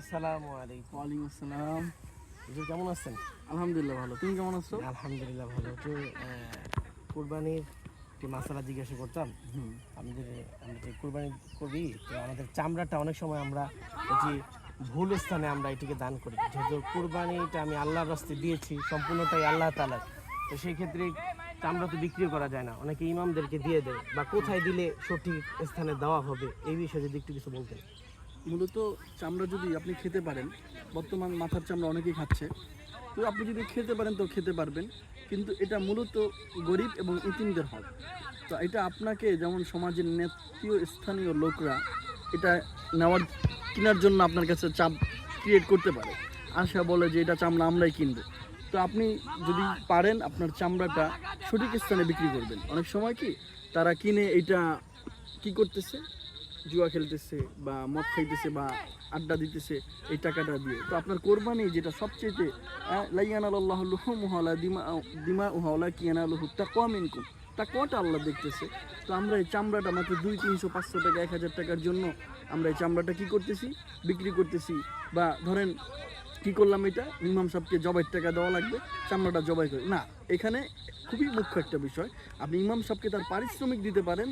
আসসালামু আলাইকুম। ওয়ালাইকুম আসসালাম। হুজুর কেমন আছেন? আলহামদুলিল্লাহ ভালো। তুমি কেমন আছো? আলহামদুলিল্লাহ ভালো। একটু কুরবানির একটি মাসালা জিজ্ঞাসা করতাম। হুম। আমরা যে কুরবানি করি, তো আমাদের চামড়াটা অনেক সময় আমরা এটি ভুল স্থানে আমরা এটিকে দান করি। যেহেতু কুরবানিটা আমি আল্লাহর রাস্তে দিয়েছি, সম্পূর্ণটাই আল্লাহ তাআলার। তো সেই ক্ষেত্রে চামড়া তো বিক্রি করা যায় না, অনেকে ইমামদেরকে দিয়ে দেয়, বা কোথায় দিলে সঠিক স্থানে দেওয়া হবে এই বিষয়ে যদি একটু কিছু বলতেন। মূলত চামড়া যদি আপনি খেতে পারেন, বর্তমান মাথার চামড়া অনেকেই খাচ্ছে, তো আপনি যদি খেতে পারেন তো খেতে পারবেন, কিন্তু এটা মূলত গরিব এবং ইতিমদের হক। তো এটা আপনাকে যেমন সমাজের নেত্রীয় স্থানীয় লোকরা এটা নেওয়ার কেনার জন্য আপনার কাছে চাপ ক্রিয়েট করতে পারে, আশা বলে যে এটা চামড়া আমরাই কিনবো। তো আপনি যদি পারেন আপনার চামড়াটা সঠিক স্থানে বিক্রি করবেন। অনেক সময় কি তারা কিনে এটা কি করতেছে, জুয়া খেলতেছে বা মদ খাইতেছে বা আড্ডা দিতেছে এই টাকাটা দিয়ে। তো আপনার কোরবানি যেটা সবচেয়ে লাইয়ানাল্লাহু লুহুমুহা ওয়ালা দিমাউহা ওয়ালাকিন ইয়ানালুহু তাকওয়া মিনকুম, তাকওয়াটা আল্লাহ দেখতেছে। তো আমরা এই চামড়াটা মাত্র 200-300-500 টাকা 1000 টাকার জন্য আমরা এই চামড়াটা কি করতেছি, বিক্রি করতেছি। বা ধরেন কি করলাম, এটা ইমাম সাহেবকে জবাইয়ের টাকা দেওয়া লাগবে, চামড়াটা জবাই করে না। এখানে খুবই মুখ্য একটা বিষয়, আপনি ইমাম সাহেবকে তার পারিশ্রমিক দিতে পারেন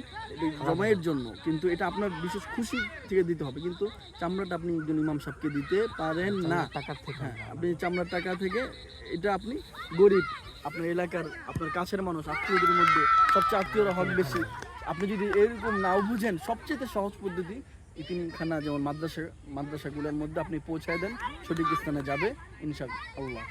জবাইয়ের জন্য, কিন্তু এটা আপনার বিশেষ খুশি থেকে দিতে হবে, কিন্তু চামড়াটা আপনি একজন ইমাম সাহেবকে দিতে পারেন না। টাকার থেকে হ্যাঁ, আপনি চামড়ার টাকা থেকে এটা আপনি গরিব, আপনার এলাকার আপনার কাছের মানুষ আত্মীয়দের মধ্যে সবচেয়ে আত্মীয়রা হক বেশি। আপনি যদি এরকম নাও বুঝেন, সবচেয়ে সহজ পদ্ধতি ইতিমখানা যেমন মাদ্রাসাগুলোর মধ্যে আপনি পৌঁছায় দেন, সঠিক স্থানে যাবে ইনশাআল্লাহ।